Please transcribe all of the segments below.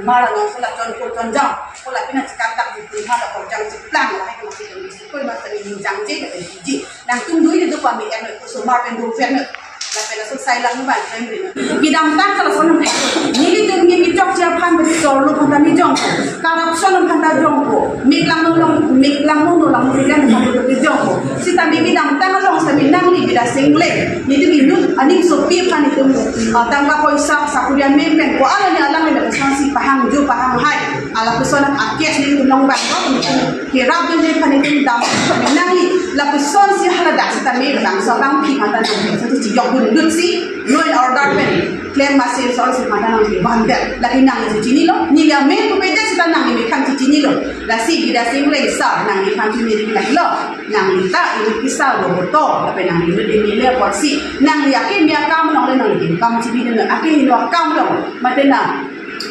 Mara no so la con jang ko la pina cikak tak di ma la ko jang ciplang la ko masih dong di ko ma sari jang je ka ji nang tung dui de pa mi em ko so mar pen do fen la pena so sai lang ba fen ri bidam tan kala so nam ni li dong ni jok ja phan ba so lo phan ta mi jong corruption nam phan ta jong ko mi lang no lang ri gan ka do de jong ko si ta mi bidam tan long sa mi nang ni bida single ni de mi nu ani so pi phan ni tung tang ka ko isa sa kurian me pen ko ala ni alang ni da si pahang jo pahang hai ala personan akes ni tulong ba ko ki rab de phan ni tung dam nang ni la person si hala da si ta me dang so bang pi phan ta so ti yok dun si no in order pen claim masih soal si phan ta nang ki ban de la ki nang si ni lo ni ya me ko pe de si ta nang ni kan ti ni lo la si bida sing le sa nang ni phan ti ni la lo nang ni ta ni ki sa lo to la pe nang ni ni le ko si nang ya ke mi akam nang le nang ki kam ti bi de ake ni lo akam lo ma te na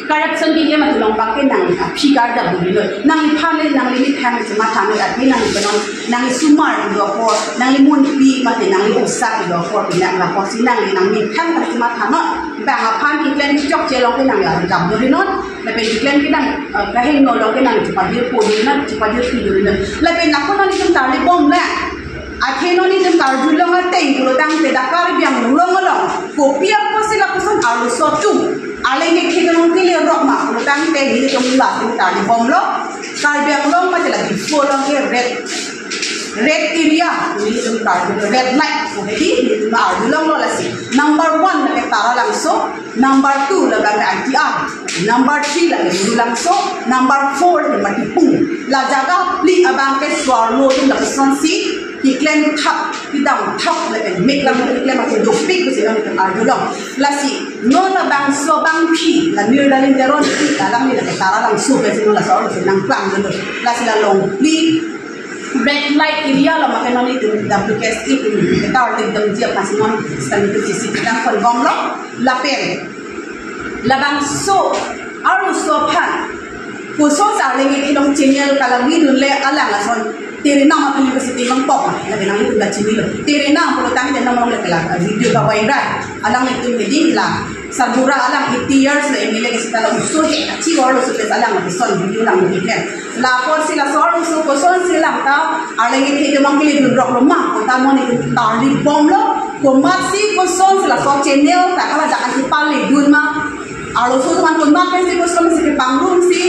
corruption ki ye ma tulong pa ke nang phi kar da bu lo nang ni phan le nang ni thang se ma thang le ati nang ko nang ni sumar do ko nang ni mun pi ma te nang ni usak do ko pi nang la ko si nang ni thang ka se ma thang no ba ha phan ki klen chok che lo ke nang ya dam do ri no la pe ki klen ki nang ka he no lo ke nang chi pa dir ko ni na chi pa dir ki do ri no la pe na ko no ni tum tar le bom la akheno ni tum tar du lo nga te ko dang te da kar biang lo lo ko pia ko se la ko son alu so tu ale ni khidong ke le rok ma lo tang te ni tum la tum tar ni bom lo kar biang lo ma te la ki fo lo ke red area ni tum tar red light ko ni tum ar du lo la si number 1 la ke tara lang so number 2 la ga ITR number 3 la ke lang so number 4 la mati pung la jaga li abang ke swar lo tum la son si ki klen thap ki dam thap la ke mek la ki klen ma ke do pik ko se la ke ar du lo la si no la bang so bang phi la ni la ni ron ki la lang ni la ke tara lang so ke se no la so se nang klang lo la si la long li red light area la makano ni tu WKSE tu tar de dam dia pasinon stan tu si kita kon gom lo la pen la bang so aru so phan ko so sa le ni long channel kala ni dun le alang la son tere nama university bang pop la ke nang tu da chini lo tere nama ko tang de nama le kala video ka viral alang ni tu ni la Sabura alang 80 years la emile ke sita la uso he achi walo so pes alang ni son video lang ni ken la por sila sor uso ko son sila ta ale ke the mang ke du rock lo ma ko ta mo ni tar li bom lo ko ma si ko son sila so channel ta kala ja kan pa le dun ma alo so man ko ma ke si ko son si ke pangrum si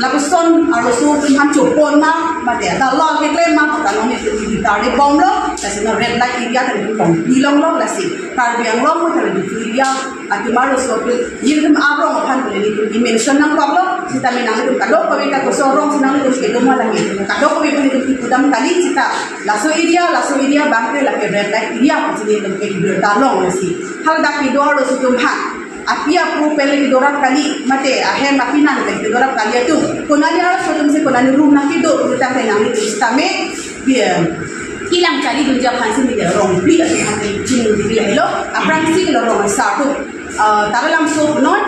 la ko son alo so man chopon ma de ta lo ke le ma ko ta no ni si tar li bom lo ta si na red light area ta ni bom bilong lo la si tar biang lo mo ta ni area ati maro so ke yirgam abro mo phan ni ni mention nang ko lo sita me nang ka do ko ka ko so rong sinang ko ke do ma la ni ka do ko be ni ki pudam kali sita la so area bang ke la ke red light area ko ni ni ke do ta lo si hal da ki do ro su tum phan apia pu pele ki dorat kali mate ahe mapina ni ke dorat kali tu ko na ya so tum se ko na ni room na ki do ta ke nang ni sita me bien kilang cari dunia fansi ni dia rong beli atau hati cing di dia lo apa sih kalau rong satu taruh langsung non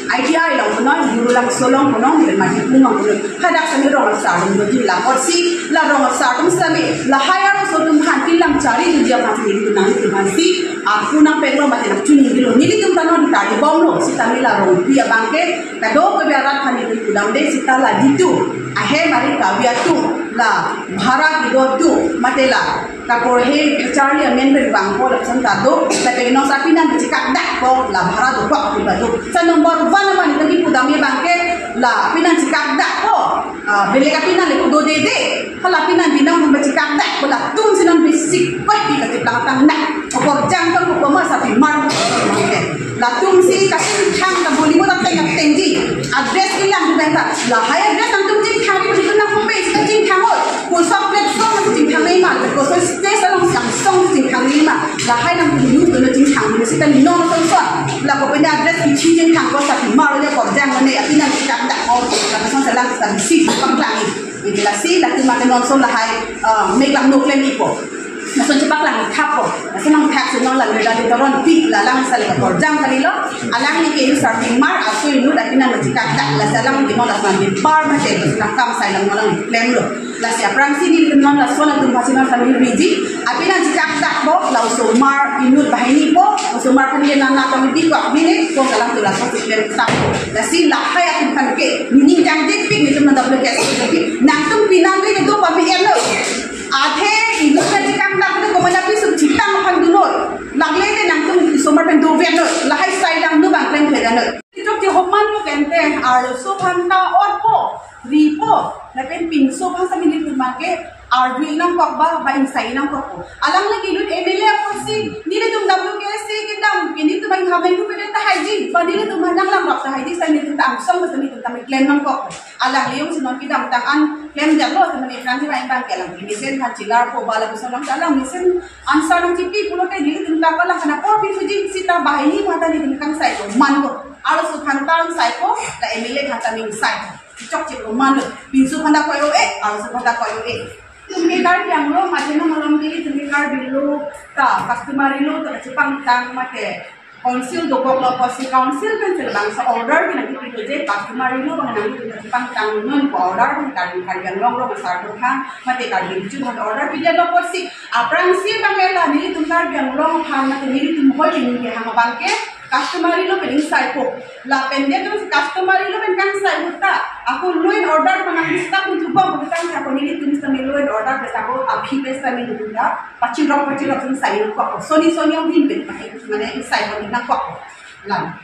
ITI langsung non guru langsung non dia macam pungang pun kadang sami rong satu jadi lah kursi lah rong satu sami lah hire suatu kan kilang cari dunia fansi ni tu nanti fansi aku nak perlu macam cing di lo ni tu kan non tadi bom lo si kami lah rong dia bangke kado kebiaran kan itu dalam deh si tala gitu ahe mari kawia tu la bharat do tu matela ta ko he charlie amendment bang ko la san ta do ta pe no sapina ni ka dak ko la bharat do ko ti ba do sa number 1 man ni pudam ye bang ke la pinan si ka dak ko bele ka pinan le ko do de hala pinan binang number si ka dak ko la tum sinan bisik ko ti ka ti plang tang nak ko jang ko ma sa pi mar la tum si ka sin thang ka boli mo ta teng tengji address ilang ta la high address ang tum jing thang ko na ko base ka jing thang ko so platform ka jing thang ma ko so space along Samsung jing thang ma la high nam ku yu ko na jing thang ni si ta ni no so la ko pe address ki chi jing thang ko sa pi mar le ko jang ne apina ki ka da ko la ka sa lang sa si pang lang ni la si la ki ma non so la high make lang no claim ni ko na so cepat lang kapo na so nang tax no lang ni dali toron pi la lang sa le ko jang kali lo alang ni ke sa pi mar aso inu da pina na ka da la sa lang ni mo la sa ni bar ma te na kam sa lang mo lang claim lo la sia prang sini kenon la sona tum pasina kami biji apina jikak tak bo la usumar inut bahini po usumar kan dia nana kami bi kwa bini ko kalang tu la so siklen tak la si la hai atum kan ke ni jang dik pik ni tum na double ke nang tum pinang ni tu kami elo adhe inut kan jikak tak ko mana pi sub chitang kan dunoi lagle de nang tum usumar pen do vet no la hai sai dang du bang pen pheda no Itu di homan mo kente so phanta or po ripo na pen pinso pa sa minit kumake arduin ng pakba ba insay ng pakbo alang lagi lut MLA ako si nila tum WKC kitam kini tum ang hamay ko pwede ta hygiene pa nila tum hanang lang rap sa hygiene sa nila tum amsang sa nila tum claim ng pakbo alang yung sinon kitam tangan claim jalo sa manit lang nila ibang kelang misen han chilar po bala gusto lang alang misen answer ng tipi pulo kay nila tum kapala kana po pinfujin sita bahay ni mata nila kang sai ko mango alo so phantang sai ko la MLA hata ming sai chok chik man pinsu phanda ko alo so phanda ko Tumi card yang lo mati na malam ini tumi card bilu ta customer lo to Jepang tang mate council dokok lo posi council kan selbang sa order kina kita je customer lo bang nang kita Jepang tang nun ko order kan yang lo besar tu kan mate kan bilu kan order pija lo posi aprang si bangela ni tum card yang lo kan mate ni tum ho ni ke hang bangke customer lo pening sai ko la pende tu customer lo pen kan sai hutta aku loin order panang lista ku tuba bukan aku ni tum sami loin order beta ko abhi pesta mi dunda pachirok sai ko soni yang bin ben pakai mana sai ko ni nak ko lan